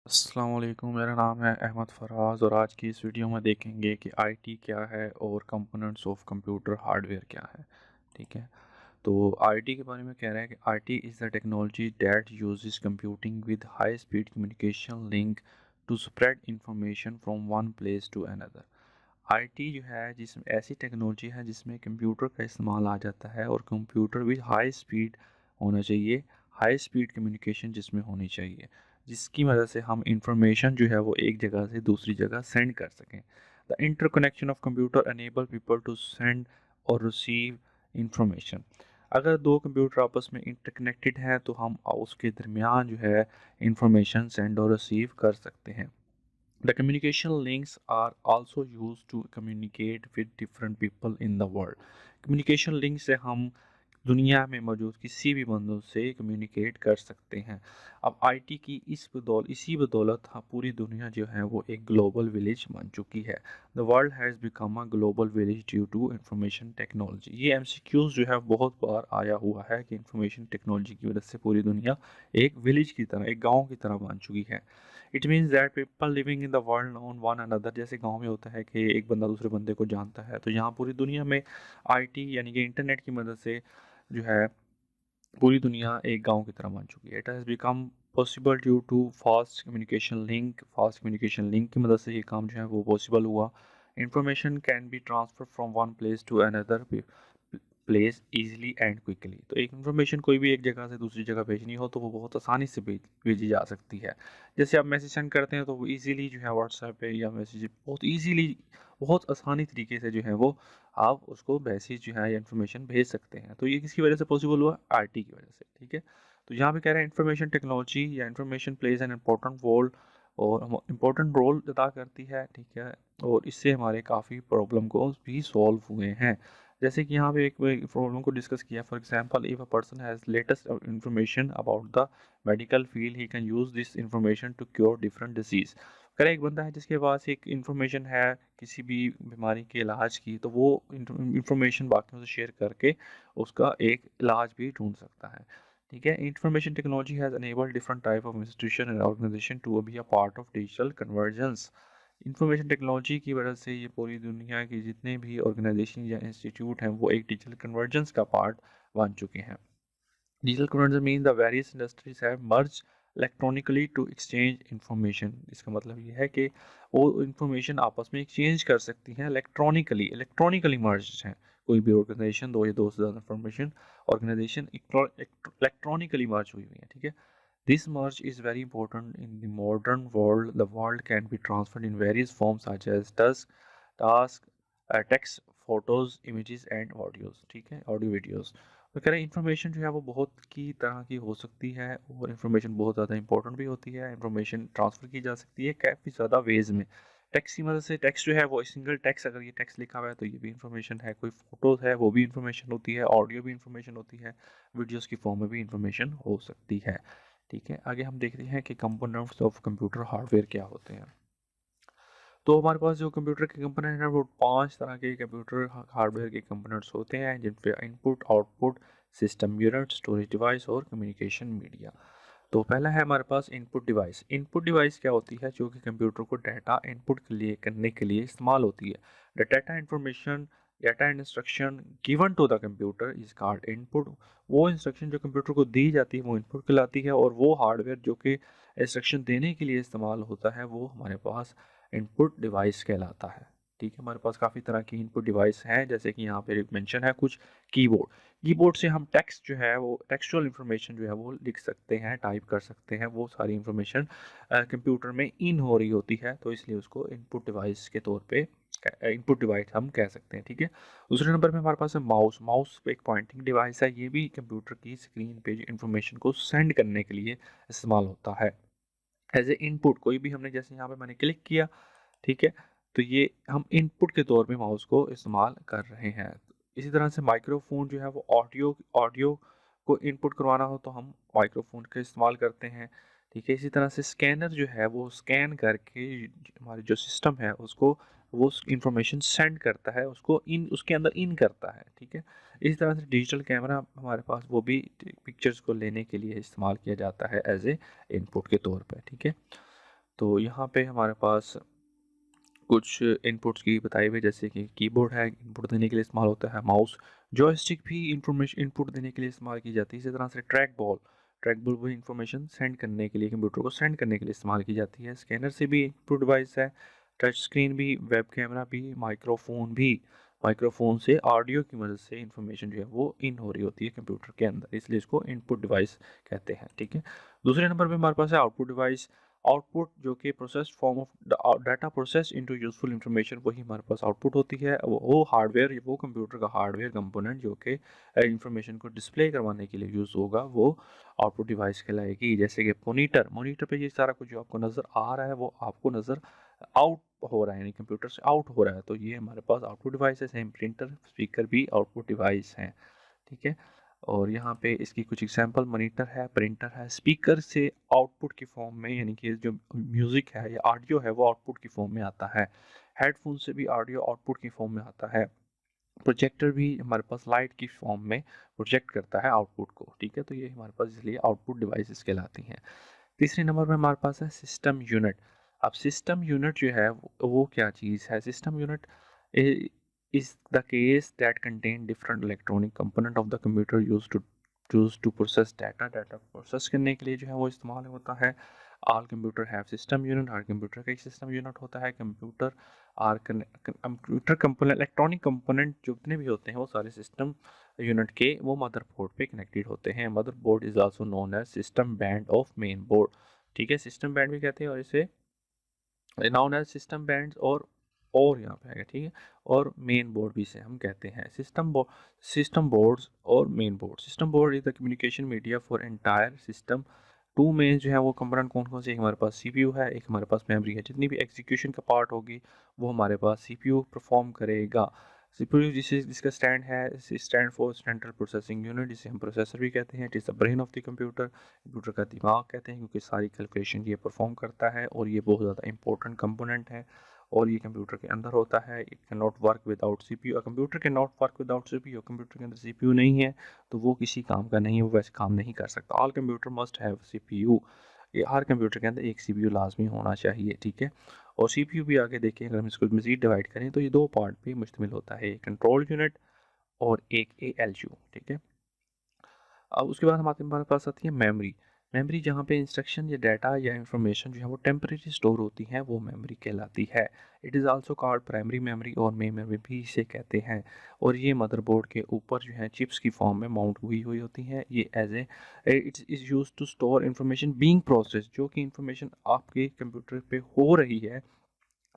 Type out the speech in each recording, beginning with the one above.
अस्सलाम वालेकुम, मेरा नाम है अहमद फराज और आज की इस वीडियो में देखेंगे कि आईटी क्या है और कंपोनेंट्स ऑफ कंप्यूटर हार्डवेयर क्या है। ठीक है, तो आईटी के बारे में कह रहा है कि IT is the technology that uses computing with high speed communication link to spread information from one place to another. IT जो है जिसमें ऐसी टेक्नोलॉजी है जिसमें कंप्यूटर का इस्तेमाल आ जाता है और कंप्यूटर विद हाई स्पीड होना चाहिए, हाई स्पीड कम्युनिकेशन जिसमें होनी चाहिए, जिसकी मदद से हम इंफॉर्मेशन जो है वो एक जगह से दूसरी जगह सेंड कर सकें। The interconnection of computer enable people to send और रिसीव इंफॉर्मेशन। अगर दो कंप्यूटर आपस में इंटरकनेक्टेड हैं तो हम उसके दरमियान जो है इंफॉर्मेशन सेंड और रिसीव कर सकते हैं। The communication links are also used to communicate with different people in the world. Communication link से हम दुनिया में मौजूद किसी भी बंदों से कम्युनिकेट कर सकते हैं। अब आईटी की इसी बदौलत हाँ पूरी दुनिया जो है वो एक ग्लोबल विलेज बन चुकी है। The world has become a global village due to information technology. ये एमसीक्यूज जो है बहुत बार आया हुआ है कि इंफॉर्मेशन टेक्नोलॉजी की वजह से पूरी दुनिया एक विलेज की तरह, एक गाँव की तरह बन चुकी है। It means that people living in the world known one another. जैसे गांव में होता है कि एक बंदा दूसरे बंदे को जानता है, तो यहाँ पूरी दुनिया में आईटी यानी कि इंटरनेट की मदद से जो है पूरी दुनिया एक गांव की तरह बन चुकी है। It has become possible due to fast communication link की मदद से ये काम जो है वो पॉसिबल हुआ। Information can be transfer from one place to another place easily and quickly. तो एक इन्फॉर्मेशन कोई भी एक जगह से दूसरी जगह भेजनी हो तो वो बहुत आसानी से भेजी जा सकती है। जैसे आप मैसेज सेंड करते हैं तो वो इजीली जो है व्हाट्सएप पे या मैसेज बहुत इजीली, बहुत आसानी तरीके से जो है वो आप उसको मैसेज जो है या इन्फॉर्मेशन भेज सकते हैं। तो ये किसकी वजह से पॉसिबल हुआ? आईटी की वजह से। ठीक है, तो यहाँ पे कह रहे हैं इंफॉर्मेशन टेक्नोलॉजी या information plays an important role और इम्पोर्टेंट रोल अदा करती है। ठीक है, और इससे हमारे काफ़ी प्रॉब्लम को भी सॉल्व हुए हैं। जैसे कि यहाँ पे एक प्रॉब्लम को डिस्कस किया। For example, if a person has latest information about the medical field, he can use this information to cure different disease. अगर एक बंदा है जिसके पास एक इंफॉर्मेशन है किसी भी बीमारी के इलाज की, तो वो इंफॉर्मेशन बाकियों से शेयर करके उसका एक इलाज भी ढूंढ सकता है। ठीक है, information technology has enabled different type of institution and organization to be a part of digital convergence. Information technology की वजह से ये पूरी दुनिया के जितने भी ऑर्गेनाइजेशन या इंस्टीट्यूट हैं वो एक डिजिटल कन्वर्जेंस का पार्ट बन चुके हैं। Digital conversion mean the various industries have merge electronically to exchange information. इसका मतलब ये है कि वो इंफॉर्मेशन आपस में एक्सचेंज कर सकती हैं इलेक्ट्रॉनिकली। इलेक्ट्रॉनिकली मर्ज हैं कोई भी ऑर्गेनाइजेशन, दो या दो से ज़्यादा इंफॉर्मेशन ऑर्गेनाइजेशन इलेक्ट्रॉनिकली मर्ज हुई हुई है। ठीक है, this merge is very important in the modern world. The world can be transferred in various forms such as text, photos, images and audios। ठीक है, ऑडियो वीडियोस। तो कह रहे हैं इंफॉर्मेशन जो है वो बहुत की तरह की हो सकती है और इंफॉर्मेशन बहुत ज़्यादा इंपॉर्टेंट भी होती है। इंफॉर्मेशन ट्रांसफ़र की जा सकती है काफ़ी ज़्यादा वेज में। टेक्स्ट की मदद से, टेक्स्ट जो है वो सिंगल टेक्स्ट, अगर ये टेक्स्ट लिखा हुआ है तो ये भी इंफॉर्मेशन है। कोई फोटोज़ है वो भी इंफॉर्मेशन होती है, ऑडियो भी इंफॉर्मेशन होती है, वीडियोज़ की फॉर्म में भी इंफॉर्मेशन हो सकती है। ठीक है, आगे हम देखते हैं कि कंपोनेंट्स ऑफ कंप्यूटर हार्डवेयर क्या होते हैं। तो हमारे पास जो कंप्यूटर के कंपोनेंट हैं वो 5 तरह के कंप्यूटर हार्डवेयर के कंपोनेंट्स होते हैं, जिन पे input, output, system unit, storage device और कम्युनिकेशन मीडिया। तो पहला है हमारे पास इनपुट डिवाइस। इनपुट डिवाइस क्या होती है? जो कि कंप्यूटर को डाटा इनपुट के लिए करने के लिए इस्तेमाल होती है। The data information, data and instruction given to the computer is called input. वो इंस्ट्रक्शन जो कंप्यूटर को दी जाती है वो इनपुट कहलाती है, और वो हार्डवेयर जो कि इंस्ट्रक्शन देने के लिए इस्तेमाल होता है वो हमारे पास इनपुट डिवाइस कहलाता है। ठीक है, हमारे पास काफ़ी तरह की इनपुट डिवाइस हैं, जैसे कि यहाँ पे मेंशन है कुछ। कीबोर्ड, कीबोर्ड से हम टेक्स्ट जो है वो टेक्सचुअल इंफॉर्मेशन जो है वो लिख सकते हैं, टाइप कर सकते हैं। वो सारी इंफॉर्मेशन कंप्यूटर में इन हो रही होती है, तो इसलिए उसको इनपुट डिवाइस के तौर पे इनपुट डिवाइस हम कह सकते हैं। ठीक है, दूसरे नंबर पे हमारे पास है माउस। माउस एक पॉइंटिंग डिवाइस है, ये भी कंप्यूटर की स्क्रीन पे इंफॉर्मेशन को सेंड करने के लिए इस्तेमाल होता है। एज ए इनपुट, कोई भी हमने, जैसे यहाँ पे मैंने क्लिक किया, ठीक है, तो ये हम इनपुट के तौर पे माउस को इस्तेमाल कर रहे हैं। इसी तरह से माइक्रोफोन जो है वो ऑडियो ऑडियो को इनपुट करवाना हो तो हम माइक्रोफोन का इस्तेमाल करते हैं। ठीक है, इसी तरह से स्कैनर जो है वो स्कैन करके हमारे जो सिस्टम है उसको वो इंफॉर्मेशन सेंड करता है, उसको इन उसके अंदर इन करता है। ठीक है, इसी तरह से डिजिटल कैमरा हमारे पास, वो भी पिक्चर्स को लेने के लिए इस्तेमाल किया जाता है एज ए इनपुट के तौर पर। ठीक है, तो यहाँ पे हमारे पास कुछ इनपुट्स की बताई हुई, जैसे कि कीबोर्ड है, इनपुट देने के लिए इस्तेमाल होता है। माउस, जॉयस्टिक भी इंफॉर्मेशन इनपुट देने के लिए इस्तेमाल की जाती है। इसी तरह से ट्रैक बॉल भी इंफॉर्मेशन सेंड करने के लिए, कंप्यूटर को सेंड करने के लिए इस्तेमाल की जाती है। स्कैनर से भी इनपुट डिवाइस है। टच स्क्रीन भी, वेब कैमरा भी, माइक्रोफोन भी। माइक्रोफोन से ऑडियो की मदद से इंफॉर्मेशन जो है वो इन हो रही होती है कंप्यूटर के अंदर, इसलिए इसको इनपुट डिवाइस कहते हैं। ठीक है, दूसरे नंबर पे हमारे पास है आउटपुट डिवाइस। आउटपुट जो कि processed form of data process into useful information, वही हमारे पास आउटपुट होती है। वो हार्डवेयर, वो कंप्यूटर का हार्डवेयर कंपोनेंट जो कि इंफॉर्मेशन को डिस्प्ले करवाने के लिए यूज़ होगा, वो आउटपुट डिवाइस कहलाएगी। जैसे कि मॉनिटर पे ये सारा कुछ जो आपको नज़र आ रहा है वो आपको नज़र आउट हो रहा है, यानी कंप्यूटर से आउट हो रहा है, तो ये हमारे पास आउटपुट डिवाइस है। सेम प्रिंटर, स्पीकर भी आउटपुट डिवाइस हैं। ठीक है, और यहाँ पे इसकी कुछ एग्जांपल, मॉनिटर है, प्रिंटर है। स्पीकर से आउटपुट की फॉर्म में, यानी कि जो म्यूज़िक है या ऑडियो है वो आउटपुट की फॉर्म में आता है। हेडफोन से भी ऑडियो आउटपुट की फॉर्म में आता है। प्रोजेक्टर भी हमारे पास लाइट की फॉर्म में प्रोजेक्ट करता है आउटपुट को। ठीक है, तो ये हमारे पास इसलिए आउटपुट डिवाइसेस कहलाती हैं। तीसरे नंबर पर हमारे पास है सिस्टम यूनिट। अब सिस्टम यूनिट जो है वो क्या चीज़ है? System unit is the case that contain different electronic component of the computer used to process data process करने के लिए जो है वो इस्तेमाल होता है। All computer have system unit, her computer का एक सिस्टम यूनिट होता है। कंप्यूटर कंपोनेंट, इलेक्ट्रॉनिक कंपोनेंट जितने भी होते हैं वो सारे सिस्टम यूनिट के वो मदरबोर्ड पे कनेक्टेड होते हैं। Motherboard is also known as system band of main board. ठीक है, सिस्टम बैंड भी कहते हैं और इसे नाउन एज सिस्टम बैंड्स और यहाँ पे आएगा। ठीक है, और मेन बोर्ड भी से हम कहते हैं। सिस्टम बोर्ड्स और main board. System board is the communication media for entire system. To main जो है वो कंपोनेंट कौन कौन से? एक हमारे पास सीपीयू है, एक हमारे पास मेमोरी है। जितनी भी एग्जीक्यूशन का पार्ट होगी वो हमारे पास सीपीयू परफॉर्म करेगा। सीपीयू जिसका स्टैंड है, stand for central processing unit, जिसे हम प्रोसेसर भी कहते हैं। It is the brain of the computer, computer का दिमाग कहते हैं, क्योंकि सारी कैलकुलेशन ये परफॉर्म करता है और ये बहुत ज़्यादा इंपॉर्टेंट कंपोनेंट है और ये कंप्यूटर के अंदर होता है। It can not work without CPU. Computer can not work without CPU. Computer के अंदर सीपीयू नहीं है तो वो किसी काम का नहीं है, वो वैसे काम नहीं कर सकता। All computer must have CPU. ये हर कंप्यूटर के अंदर एक सीपीयू लाजमी होना चाहिए। ठीक है, और सीपीयू भी आगे देखें, अगर हम इसको मज़ीद डिवाइड करें तो ये दो पार्ट पे मुश्तमिल होता है, एक कंट्रोल यूनिट और एक एएलयू। ठीक है, अब उसके बाद हमारे पास आती है मेमोरी। मेमोरी जहाँ पे इंस्ट्रक्शन या डाटा या इंफॉर्मेशन जो है वो टेम्परेरी स्टोर होती है, वो मेमोरी कहलाती है। It is also called primary memory और मेन मेमोरी भी इसे कहते हैं। और ये मदरबोर्ड के ऊपर जो है चिप्स की फॉर्म में माउंट हुई हुई होती है। ये as a it's is use to store information being process, जो कि इंफॉर्मेशन आपके कंप्यूटर पे हो रही है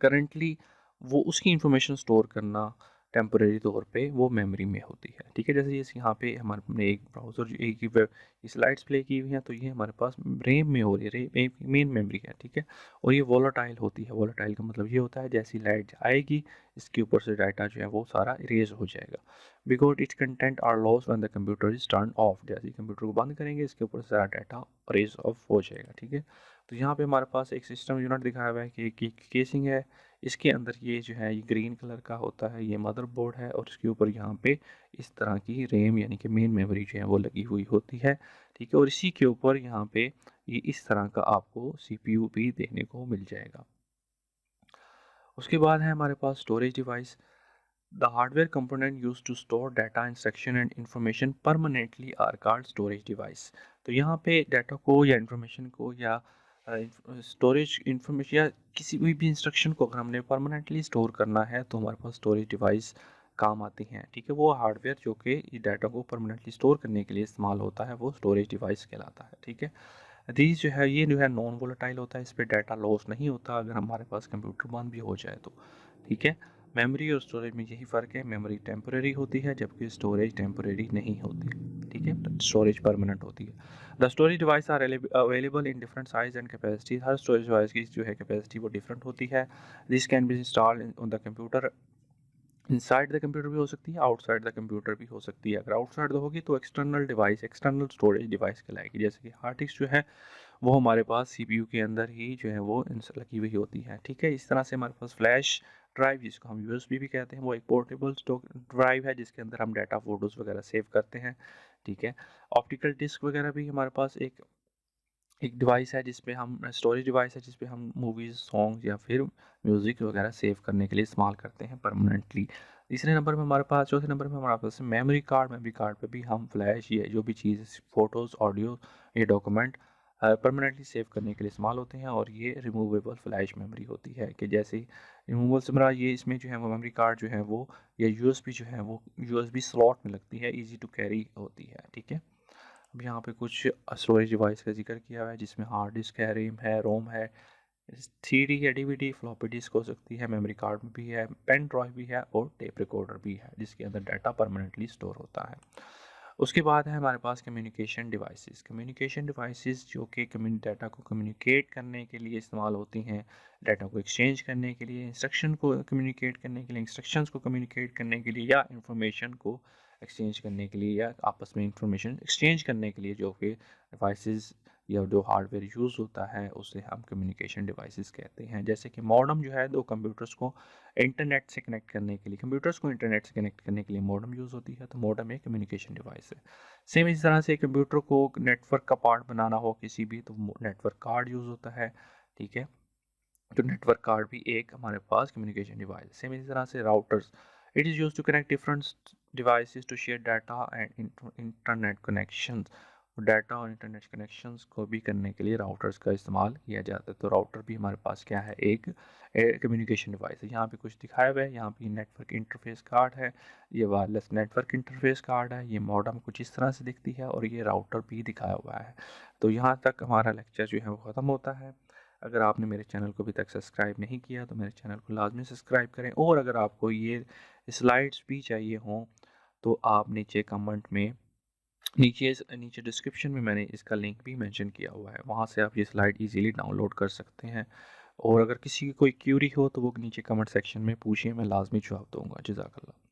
करंटली, वो उसकी इंफॉर्मेशन स्टोर करना टेम्परेरी तौर पे वो मेमोरी में होती है। ठीक है, जैसे ये यहाँ पे हमारे हमने एक ब्राउज़र एक ही वेब स्लाइड्स प्ले की हुई हैं, तो ये हमारे पास रैम में हो रही है, रैम मेन मेमोरी है। ठीक है, और ये वोलाटाइल होती है। वोलाटाइल का मतलब ये होता है जैसी लाइट आएगी इसके ऊपर से डाटा जो है वो सारा इरेज हो जाएगा। Because its content are loss when the computer is turn off. जैसे ही कंप्यूटर को बंद करेंगे इसके ऊपर से सारा डाटा इरेज ऑफ हो जाएगा। ठीक है, तो यहाँ पे हमारे पास एक सिस्टम यूनिट दिखाया हुआ है कि एक केसिंग है, इसके अंदर ये जो है ये ग्रीन कलर का होता है, ये मदरबोर्ड है और इसके ऊपर यहाँ पे इस तरह की रैम यानी कि मेन मेमोरी जो है वो लगी हुई होती है। ठीक है, और इसी के ऊपर यहाँ पे ये इस तरह का आपको सीपीयू भी देखने को मिल जाएगा। उसके बाद है हमारे पास storage device. The hardware component use to store data, instruction and information permanently are called storage device. तो यहाँ पे डाटा को या इंफॉर्मेशन को या स्टोरेज इंफॉर्मेशन या किसी भी इंस्ट्रक्शन को अगर हमने परमानेंटली स्टोर करना है तो हमारे पास स्टोरेज डिवाइस काम आती हैं। ठीक है, वो हार्डवेयर जो कि ये डाटा को परमानेंटली स्टोर करने के लिए इस्तेमाल होता है वो स्टोरेज डिवाइस कहलाता है। ठीक है, दीज जो है ये जो है नॉन वोलेटाइल होता है, इस पर डाटा लॉस नहीं होता अगर हमारे पास कंप्यूटर बंद भी हो जाए तो। ठीक है, मेमोरी और स्टोरेज में यही फ़र्क है, मेमोरी टेम्परेरी होती है जबकि स्टोरेज टेम्परेरी नहीं होती। ठीक है, स्टोरेज परमानेंट होती है। The storage device are available in different size and capacity. हर स्टोरेज डिवाइस की जो है कैपेसिटी वो डिफरेंट होती है। This can be installed on the computer, inside the computer भी हो सकती है, आउटसाइड द कंप्यूटर भी हो सकती है। अगर आउटसाइड होगी तो external device, external storage device कहलाएगी। जैसे कि हार्ड डिस्क जो है वो हमारे पास सीपीयू के अंदर ही जो है वो लगी हुई होती है। ठीक है, इस तरह से हमारे पास फ्लैश ड्राइव जिसको हम यूएसबी भी कहते हैं वो एक पोर्टेबल ड्राइव है जिसके अंदर हम डाटा फोटोज़ वगैरह सेव करते हैं। ठीक है, ऑप्टिकल डिस्क वगैरह भी हमारे पास एक एक डिवाइस है जिस पे हम स्टोरेज डिवाइस है जिस पे हम मूवीज़, सॉन्ग्स या फिर म्यूज़िक वगैरह सेव करने के लिए इस्तेमाल करते हैं परमानेंटली। तीसरे नंबर पे हमारे पास चौथे नंबर पे हमारे पास मेमोरी कार्ड पे भी हम फ्लैश या जो भी चीज़ फ़ोटोज़, ऑडियो या डॉक्यूमेंट परमानेंटली सेव करने के लिए इस्तेमाल होते हैं, और ये रिमूवेबल फ्लैश मेमोरी होती है कि जैसे ही रिमूवल से मेरा ये इसमें जो है वो मेमोरी कार्ड जो है वो या यूएसबी जो है वो यूएसबी स्लॉट में लगती है, ईज़ी टू कैरी होती है, ठीक है। अब यहाँ पे कुछ स्टोरेज डिवाइस का जिक्र किया हुआ है जिसमें हार्ड डिस्क है, रैम है, रोम है, 3D या डीवीडी, फ्लॉपी डिस्क हो सकती है, मेमोरी कार्ड भी है, पेन ड्राइव भी है और टेप रिकॉर्डर भी है जिसके अंदर डाटा परमानेंटली स्टोर होता है। उसके बाद है हमारे पास कम्युनिकेशन डिवाइसेस जो कि डाटा को कम्युनिकेट करने के लिए इस्तेमाल होती हैं, डाटा को एक्सचेंज करने के लिए, इंस्ट्रक्शन को कम्युनिकेट करने के लिए, इंस्ट्रक्शंस को कम्युनिकेट करने के लिए, या इंफॉर्मेशन को एक्सचेंज करने के लिए, या आपस में इंफॉर्मेशन एक्सचेंज करने के लिए जो कि डिवाइसेस या जो हार्डवेयर यूज़ होता है उसे हम कम्युनिकेशन डिवाइसेस कहते हैं। जैसे कि मॉडेम जो है दो कंप्यूटर्स को इंटरनेट से कनेक्ट करने के लिए, कंप्यूटर्स को इंटरनेट से कनेक्ट करने के लिए मॉडेम यूज़ होती है, तो मॉडेम एक कम्युनिकेशन डिवाइस है। सेम इस तरह से कंप्यूटर को नेटवर्क का पार्ट बनाना हो किसी भी, तो नेटवर्क कार्ड यूज़ होता है, ठीक है। तो नेटवर्क कार्ड भी एक हमारे पास कम्युनिकेशन डिवाइस है। सेम इसी तरह से routers, it is use to connect different devices to share data and internet connections. Data और इंटरनेट कनेक्शंस को भी करने के लिए राउटर्स का इस्तेमाल किया जाता है। तो राउटर भी हमारे पास क्या है, एक कम्युनिकेशन डिवाइस है। यहाँ पे कुछ दिखाया हुआ है, यहाँ पे नेटवर्क इंटरफेस कार्ड है, ये वायरलेस नेटवर्क इंटरफेस कार्ड है, ये मॉडेम कुछ इस तरह से दिखती है, और ये राउटर भी दिखाया हुआ है। तो यहाँ तक हमारा लेक्चर जो है वो ख़त्म होता है। अगर आपने मेरे चैनल को अभी तक सब्सक्राइब नहीं किया तो मेरे चैनल को लाजमी सब्सक्राइब करें, और अगर आपको ये स्लाइड्स भी चाहिए हों तो आप नीचे कमेंट में, नीचे डिस्क्रिप्शन में मैंने इसका लिंक भी मेंशन किया हुआ है, वहाँ से आप ये स्लाइड इजीली डाउनलोड कर सकते हैं। और अगर किसी की कोई क्यूरी हो तो वो नीचे कमेंट सेक्शन में पूछिए, मैं लाजमी जवाब दूंगा। जज़ाकल्लाह।